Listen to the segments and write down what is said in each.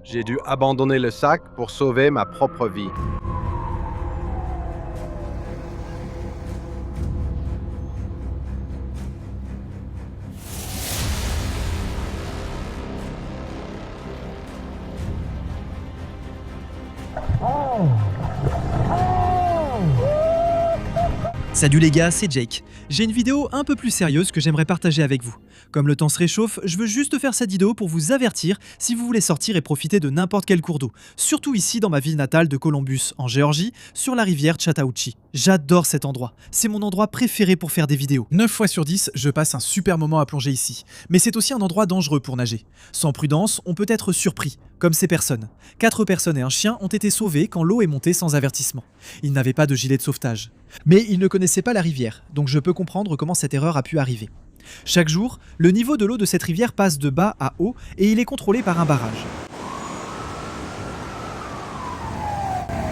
J'ai dû abandonner le sac pour sauver ma propre vie. Salut les gars, c'est Jake. J'ai une vidéo un peu plus sérieuse que j'aimerais partager avec vous. Comme le temps se réchauffe, je veux juste faire cette vidéo pour vous avertir si vous voulez sortir et profiter de n'importe quel cours d'eau. Surtout ici dans ma ville natale de Columbus, en Géorgie, sur la rivière Chattahoochee. J'adore cet endroit. C'est mon endroit préféré pour faire des vidéos. 9 fois sur 10, je passe un super moment à plonger ici. Mais c'est aussi un endroit dangereux pour nager. Sans prudence, on peut être surpris, comme ces personnes. 4 personnes et un chien ont été sauvés quand l'eau est montée sans avertissement. Ils n'avaient pas de gilet de sauvetage. Mais ils ne connaissaient pas la rivière, donc je peux comprendre comment cette erreur a pu arriver. Chaque jour, le niveau de l'eau de cette rivière passe de bas à haut et il est contrôlé par un barrage.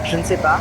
Je ne sais pas.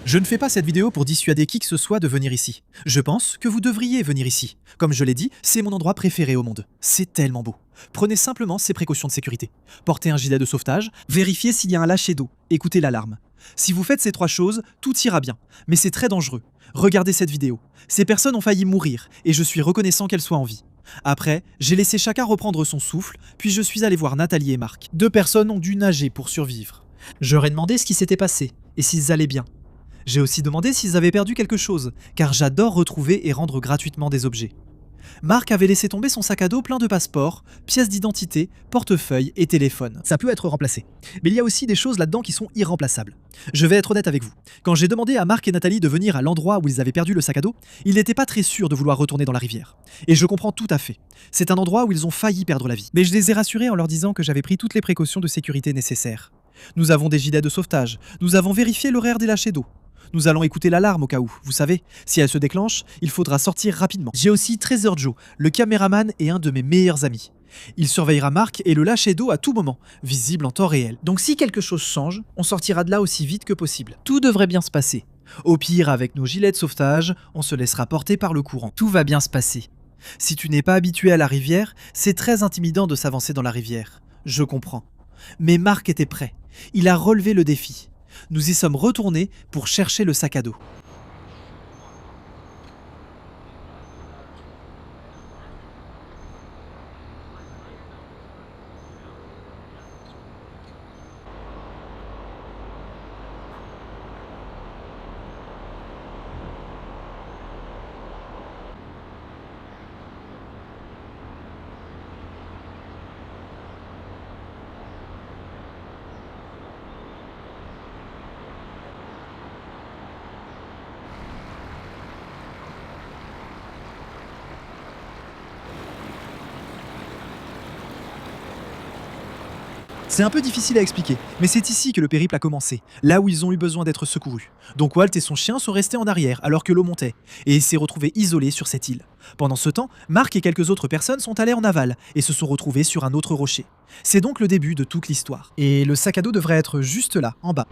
Je ne fais pas cette vidéo pour dissuader qui que ce soit de venir ici. Je pense que vous devriez venir ici. Comme je l'ai dit, c'est mon endroit préféré au monde. C'est tellement beau. Prenez simplement ces précautions de sécurité. Portez un gilet de sauvetage, vérifiez s'il y a un lâcher d'eau, écoutez l'alarme. Si vous faites ces 3 choses, tout ira bien. Mais c'est très dangereux. Regardez cette vidéo. Ces personnes ont failli mourir et je suis reconnaissant qu'elles soient en vie. Après, j'ai laissé chacun reprendre son souffle, puis je suis allé voir Nathalie et Marc. 2 personnes ont dû nager pour survivre. J'aurais demandé ce qui s'était passé et s'ils allaient bien. J'ai aussi demandé s'ils avaient perdu quelque chose, car j'adore retrouver et rendre gratuitement des objets. Marc avait laissé tomber son sac à dos plein de passeports, pièces d'identité, portefeuilles et téléphones. Ça peut être remplacé. Mais il y a aussi des choses là-dedans qui sont irremplaçables. Je vais être honnête avec vous. Quand j'ai demandé à Marc et Nathalie de venir à l'endroit où ils avaient perdu le sac à dos, ils n'étaient pas très sûrs de vouloir retourner dans la rivière. Et je comprends tout à fait. C'est un endroit où ils ont failli perdre la vie. Mais je les ai rassurés en leur disant que j'avais pris toutes les précautions de sécurité nécessaires. Nous avons des gilets de sauvetage. Nous avons vérifié l'horaire des lâchers d'eau. Nous allons écouter l'alarme au cas où, vous savez, si elle se déclenche, il faudra sortir rapidement. J'ai aussi Treasure Joe, le caméraman et un de mes meilleurs amis. Il surveillera Marc et le lâcher d'eau à tout moment, visible en temps réel. Donc si quelque chose change, on sortira de là aussi vite que possible. Tout devrait bien se passer. Au pire, avec nos gilets de sauvetage, on se laissera porter par le courant. Tout va bien se passer. Si tu n'es pas habitué à la rivière, c'est très intimidant de s'avancer dans la rivière. Je comprends. Mais Marc était prêt. Il a relevé le défi. Nous y sommes retournés pour chercher le sac à dos. C'est un peu difficile à expliquer, mais c'est ici que le périple a commencé, là où ils ont eu besoin d'être secourus. Donc Walt et son chien sont restés en arrière alors que l'eau montait, et il s'est retrouvé isolé sur cette île. Pendant ce temps, Marc et quelques autres personnes sont allés en aval et se sont retrouvés sur un autre rocher. C'est donc le début de toute l'histoire. Et le sac à dos devrait être juste là, en bas.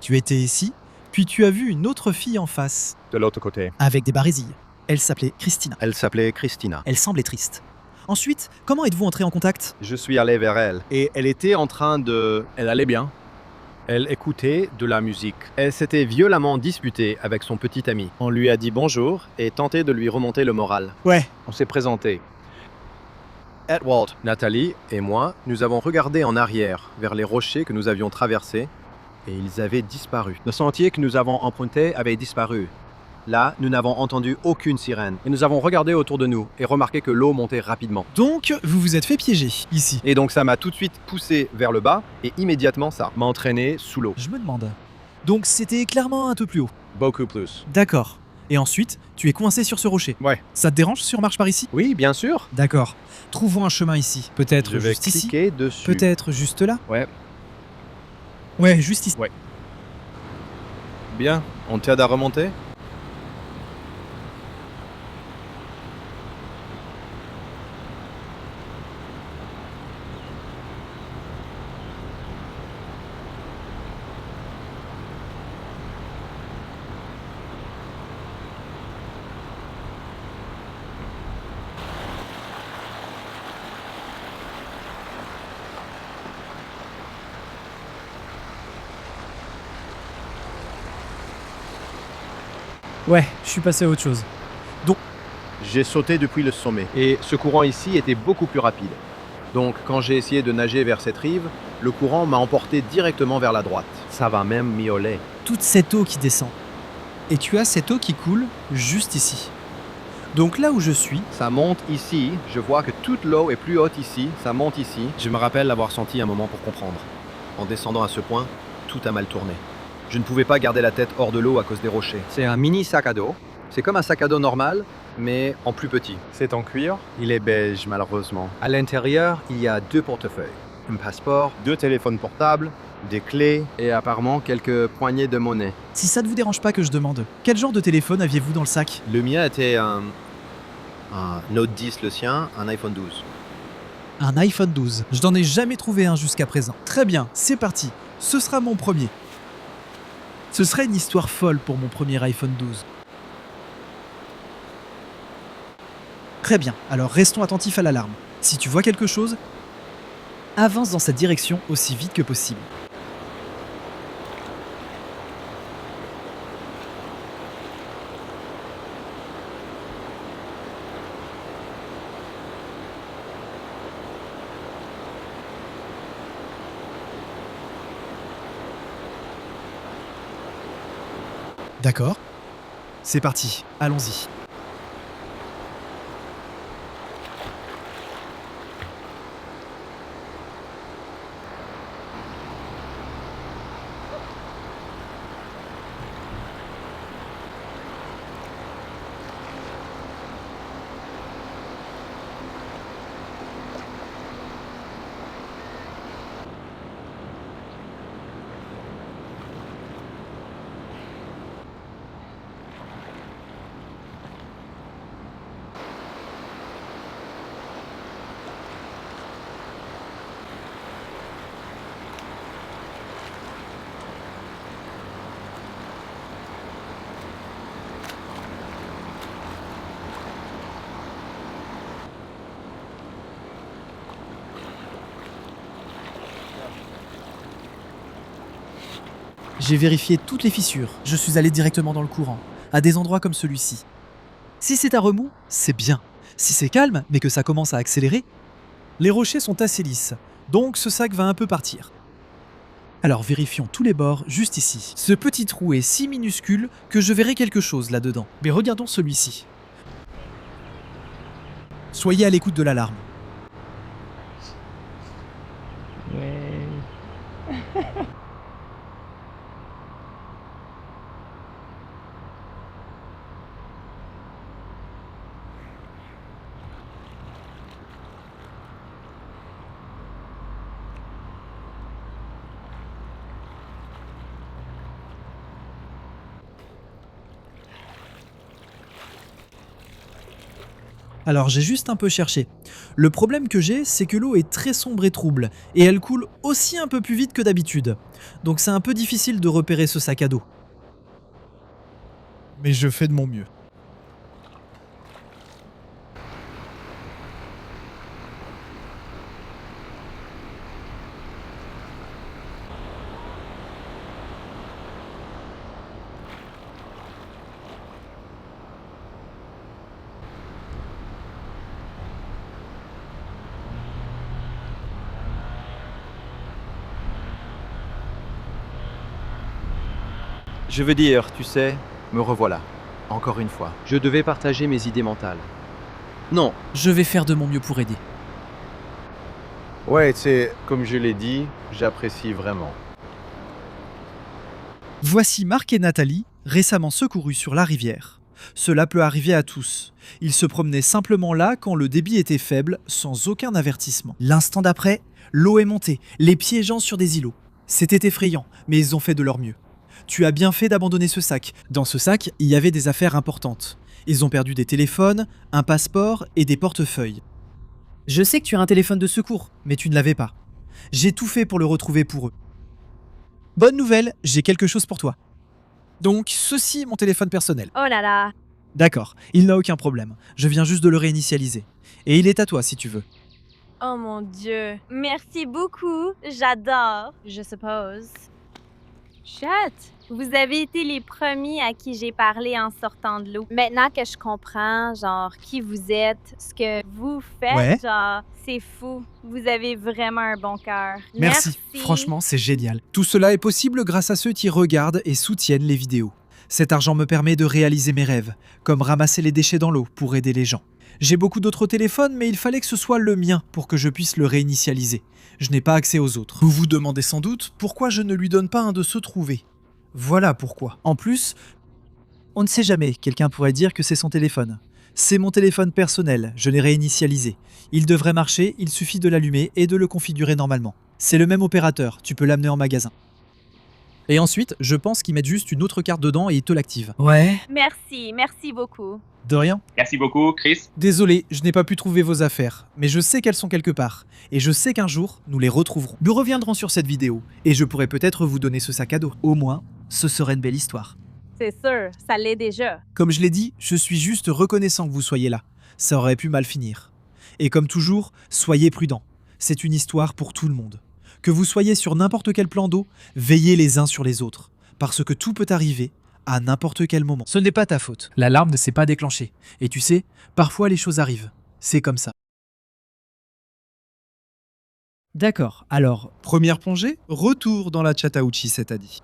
Tu étais ici, puis tu as vu une autre fille en face, De l'autre côté. avec des barésilles. Elle s'appelait Christina. Elle s'appelait Christina. Elle semblait triste. Ensuite, comment êtes-vous entré en contact ? Je suis allé vers elle et elle était en train de... Elle allait bien. Elle écoutait de la musique. Elle s'était violemment disputée avec son petit ami. On lui a dit bonjour et tenté de lui remonter le moral. Ouais. On s'est présenté. Edward, Nathalie et moi, nous avons regardé en arrière vers les rochers que nous avions traversés et ils avaient disparu. Le sentier que nous avons emprunté avait disparu. Là, nous n'avons entendu aucune sirène et nous avons regardé autour de nous et remarqué que l'eau montait rapidement. Donc, vous vous êtes fait piéger, ici. Et donc ça m'a tout de suite poussé vers le bas et immédiatement ça m'a entraîné sous l'eau. Je me demande, Donc c'était clairement un peu plus haut. Beaucoup plus. D'accord. Et ensuite, tu es coincé sur ce rocher. Ouais. Ça te dérange si on marche par ici? Oui, bien sûr. D'accord. Trouvons un chemin ici. Peut-être Je vais juste ici. cliquer dessus. Peut-être juste là. Ouais. Ouais, juste ici. Ouais. Bien. On t'aide à remonter? Ouais, je suis passé à autre chose. J'ai sauté depuis le sommet. Et ce courant ici était beaucoup plus rapide. Donc quand j'ai essayé de nager vers cette rive, le courant m'a emporté directement vers la droite. Ça va même miauler. Toute cette eau qui descend. Et tu as cette eau qui coule juste ici. Donc là où je suis, Ça monte ici, je vois que toute l'eau est plus haute ici, ça monte ici. Je me rappelle l'avoir senti un moment pour comprendre. En descendant à ce point, tout a mal tourné. Je ne pouvais pas garder la tête hors de l'eau à cause des rochers. C'est un mini sac à dos. C'est comme un sac à dos normal, mais en plus petit. C'est en cuir. Il est beige, malheureusement. À l'intérieur, il y a 2 portefeuilles. Un passeport, 2 téléphones portables, des clés et apparemment quelques poignées de monnaie. si ça ne vous dérange pas que je demande, quel genre de téléphone aviez-vous dans le sac? Le mien était un Note 10, le sien, un iPhone 12. Un iPhone 12. Je n'en ai jamais trouvé un jusqu'à présent. Très bien, c'est parti. Ce sera mon premier. Ce serait une histoire folle pour mon premier iPhone 12. Très bien, alors restons attentifs à l'alarme. Si tu vois quelque chose, avance dans cette direction aussi vite que possible. D'accord. C'est parti, allons-y. J'ai vérifié toutes les fissures. Je suis allé directement dans le courant, à des endroits comme celui-ci. Si c'est à remous, c'est bien. Si c'est calme, mais que ça commence à accélérer, les rochers sont assez lisses, donc ce sac va un peu partir. Alors vérifions tous les bords juste ici. Ce petit trou est si minuscule que je verrai quelque chose là-dedans. Mais regardons celui-ci. Soyez à l'écoute de l'alarme. Alors j'ai juste un peu cherché. Le problème que j'ai, c'est que l'eau est très sombre et trouble, et elle coule aussi un peu plus vite que d'habitude. Donc c'est un peu difficile de repérer ce sac à dos. Mais je fais de mon mieux. Je veux dire, tu sais, me revoilà. Encore une fois. Je devais partager mes idées mentales. Non. Je vais faire de mon mieux pour aider. Ouais, c'est comme je l'ai dit, j'apprécie vraiment. Voici Marc et Nathalie, récemment secourus sur la rivière. Cela peut arriver à tous. Ils se promenaient simplement là quand le débit était faible, sans aucun avertissement. L'instant d'après, l'eau est montée, les piégeant sur des îlots. C'était effrayant, mais ils ont fait de leur mieux. Tu as bien fait d'abandonner ce sac. Dans ce sac, il y avait des affaires importantes. Ils ont perdu des téléphones, un passeport et des portefeuilles. Je sais que tu as un téléphone de secours, mais tu ne l'avais pas. J'ai tout fait pour le retrouver pour eux. Bonne nouvelle, j'ai quelque chose pour toi. Donc, ceci est mon téléphone personnel. Oh là là. D'accord, il n'a aucun problème. Je viens juste de le réinitialiser. Et il est à toi si tu veux. Oh mon Dieu. Merci beaucoup. J'adore, je suppose. Chut! Vous avez été les premiers à qui j'ai parlé en sortant de l'eau. Maintenant que je comprends, genre, qui vous êtes, ce que vous faites, Ouais. genre, c'est fou. Vous avez vraiment un bon cœur. Merci. Franchement, c'est génial. Tout cela est possible grâce à ceux qui regardent et soutiennent les vidéos. Cet argent me permet de réaliser mes rêves, comme ramasser les déchets dans l'eau pour aider les gens. J'ai beaucoup d'autres téléphones, mais il fallait que ce soit le mien pour que je puisse le réinitialiser. Je n'ai pas accès aux autres. Vous vous demandez sans doute pourquoi je ne lui donne pas un de se trouver. Voilà pourquoi. En plus, on ne sait jamais, quelqu'un pourrait dire que c'est son téléphone. C'est mon téléphone personnel, je l'ai réinitialisé. Il devrait marcher, il suffit de l'allumer et de le configurer normalement. C'est le même opérateur, tu peux l'amener en magasin. Et ensuite, je pense qu'ils mettent juste une autre carte dedans et ils te l'activent. Ouais. Merci beaucoup. De rien. Merci beaucoup, Chris. Désolé, je n'ai pas pu trouver vos affaires, mais je sais qu'elles sont quelque part, et je sais qu'un jour, nous les retrouverons. Nous reviendrons sur cette vidéo, et je pourrai peut-être vous donner ce sac à dos. Au moins, ce serait une belle histoire. C'est sûr, ça l'est déjà. Comme je l'ai dit, je suis juste reconnaissant que vous soyez là. Ça aurait pu mal finir. Et comme toujours, soyez prudents. C'est une histoire pour tout le monde. Que vous soyez sur n'importe quel plan d'eau, veillez les uns sur les autres, parce que tout peut arriver à n'importe quel moment. Ce n'est pas ta faute. L'alarme ne s'est pas déclenchée. Et tu sais, parfois les choses arrivent. C'est comme ça. D'accord, alors, première plongée, retour dans la Chattahoochee cet dit.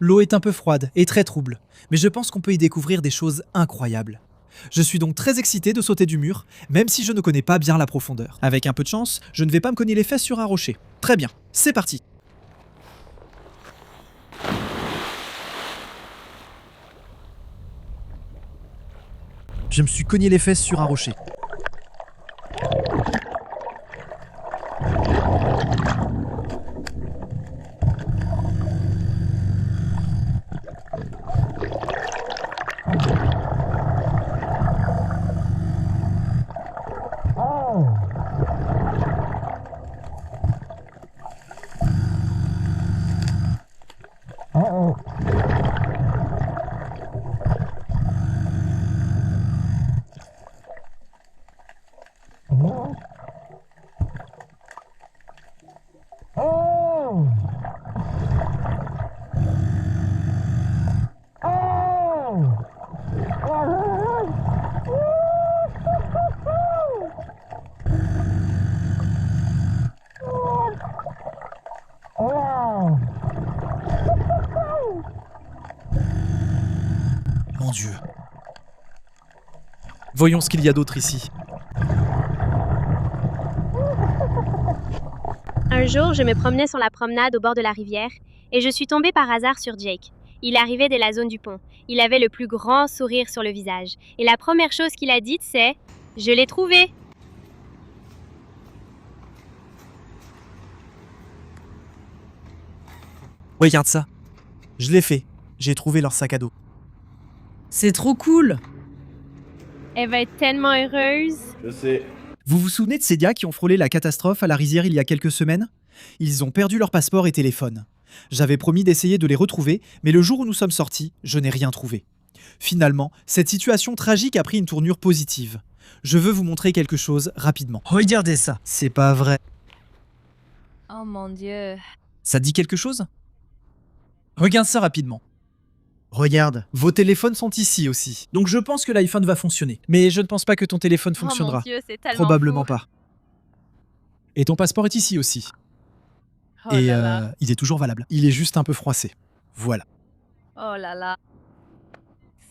L'eau est un peu froide et très trouble, mais je pense qu'on peut y découvrir des choses incroyables. Je suis donc très excité de sauter du mur, même si je ne connais pas bien la profondeur. Avec un peu de chance, je ne vais pas me cogner les fesses sur un rocher. Très bien, c'est parti. Je me suis cogné les fesses sur un rocher. Mon Dieu. Voyons ce qu'il y a d'autre ici. Un jour, je me promenais sur la promenade au bord de la rivière et je suis tombée par hasard sur Jake. Il arrivait de la zone du pont. Il avait le plus grand sourire sur le visage. Et la première chose qu'il a dite, c'est « Je l'ai trouvé !» Regarde ça. Je l'ai fait. J'ai trouvé leur sac à dos. C'est trop cool! Elle va être tellement heureuse. Je sais. Vous vous souvenez de ces gars qui ont frôlé la catastrophe à la rizière il y a quelques semaines? Ils ont perdu leur passeport et téléphone. J'avais promis d'essayer de les retrouver, mais le jour où nous sommes sortis, je n'ai rien trouvé. Finalement, cette situation tragique a pris une tournure positive. Je veux vous montrer quelque chose rapidement. Regardez ça. C'est pas vrai. Oh mon Dieu. Ça te dit quelque chose? Regarde ça rapidement. Regarde, vos téléphones sont ici aussi. Donc je pense que l'iPhone va fonctionner. Mais je ne pense pas que ton téléphone fonctionnera. Oh mon Dieu, c'est tellement Probablement fou. pas. Et ton passeport est ici aussi. Oh Et là là. il est toujours valable. Il est juste un peu froissé. Voilà. Oh là là.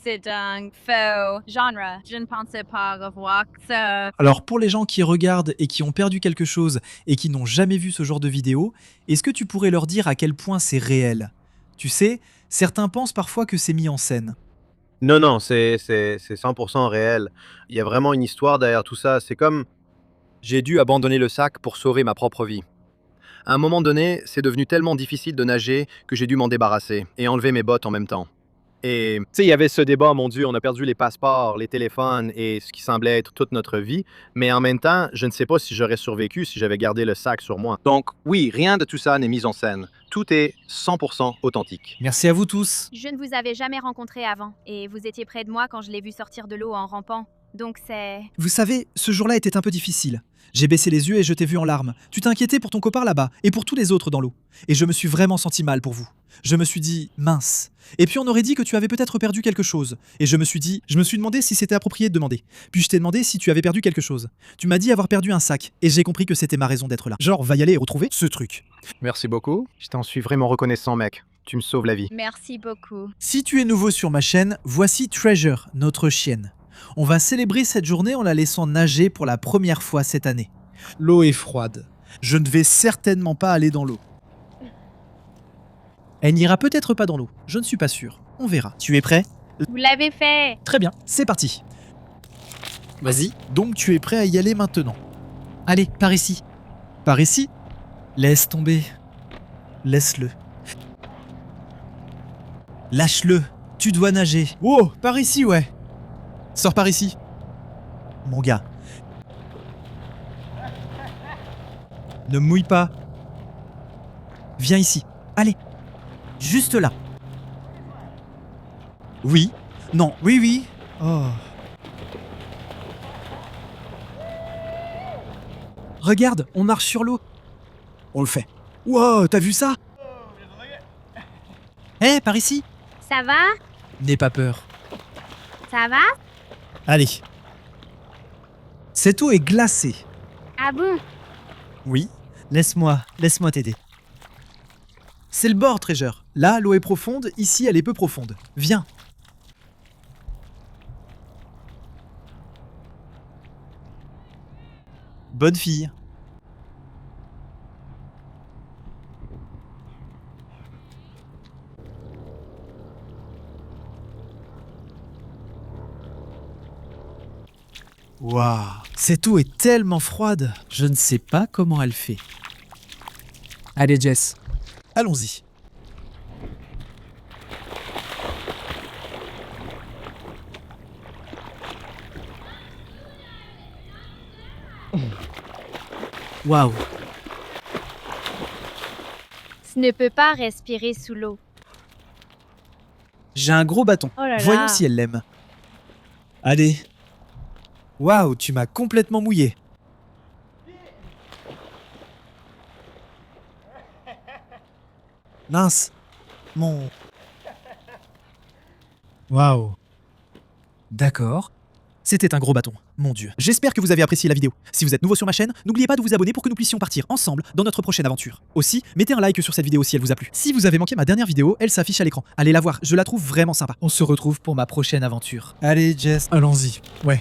C'est dingue. Faux. Genre, je ne pensais pas revoir ça. Alors pour les gens qui regardent et qui ont perdu quelque chose et qui n'ont jamais vu ce genre de vidéo, est-ce que tu pourrais leur dire à quel point c'est réel? Tu sais, Certains pensent parfois que c'est mis en scène. Non, non, c'est 100% réel. Il y a vraiment une histoire derrière tout ça. C'est comme... J'ai dû abandonner le sac pour sauver ma propre vie. À un moment donné, c'est devenu tellement difficile de nager que j'ai dû m'en débarrasser et enlever mes bottes en même temps. Et tu sais, il y avait ce débat, mon Dieu, on a perdu les passeports, les téléphones et ce qui semblait être toute notre vie. Mais en même temps, je ne sais pas si j'aurais survécu si j'avais gardé le sac sur moi. Donc oui, rien de tout ça n'est mis en scène. Tout est 100% authentique. Merci à vous tous. Je ne vous avais jamais rencontré avant, et vous étiez près de moi quand je l'ai vu sortir de l'eau en rampant. Donc c'est... Vous savez, ce jour-là était un peu difficile. J'ai baissé les yeux et je t'ai vu en larmes. Tu t'es inquiété pour ton copain là-bas et pour tous les autres dans l'eau. Et je me suis vraiment senti mal pour vous. Je me suis dit, mince. Et puis on aurait dit que tu avais peut-être perdu quelque chose. Et je me suis demandé si c'était approprié de demander. Puis je t'ai demandé si tu avais perdu quelque chose. Tu m'as dit avoir perdu un sac. Et j'ai compris que c'était ma raison d'être là. Genre, va y aller et retrouver ce truc. Merci beaucoup. Je t'en suis vraiment reconnaissant, mec. Tu me sauves la vie. Merci beaucoup. Si tu es nouveau sur ma chaîne, voici Treasure, notre chienne. On va célébrer cette journée en la laissant nager pour la première fois cette année. L'eau est froide. Je ne vais certainement pas aller dans l'eau. Elle n'ira peut-être pas dans l'eau. Je ne suis pas sûr. On verra. Tu es prêt? Vous l'avez fait! Très bien, c'est parti. Vas-y. Donc tu es prêt à y aller maintenant. Allez, par ici. Par ici? Laisse tomber. Laisse-le. Lâche-le. Tu dois nager. Oh, par ici, ouais. Sors par ici. Mon gars. Ne mouille pas. Viens ici. Allez. Juste là. Oui. Non. Oui, oui. Oh. Regarde, on marche sur l'eau. On le fait. Wow, t'as vu ça? Hé, par ici. Ça va? N'aie pas peur. Ça va? Allez. Cette eau est glacée. Ah bon? Oui. Laisse-moi t'aider. C'est le bord, Treasure. Là, l'eau est profonde, ici, elle est peu profonde. Viens. Bonne fille. Waouh, cette eau est tellement froide, je ne sais pas comment elle fait. Allez Jess, allons-y. Waouh, Ce ne peut pas respirer sous l'eau. j'ai un gros bâton. Oh là là. Voyons si elle l'aime. Allez. Waouh, tu m'as complètement mouillé. Mince. Mon... Waouh. D'accord. C'était un gros bâton, mon Dieu. J'espère que vous avez apprécié la vidéo. Si vous êtes nouveau sur ma chaîne, n'oubliez pas de vous abonner pour que nous puissions partir ensemble dans notre prochaine aventure. Aussi, mettez un like sur cette vidéo si elle vous a plu. Si vous avez manqué ma dernière vidéo, elle s'affiche à l'écran. Allez la voir, je la trouve vraiment sympa. On se retrouve pour ma prochaine aventure. Allez Jess, allons-y. Ouais.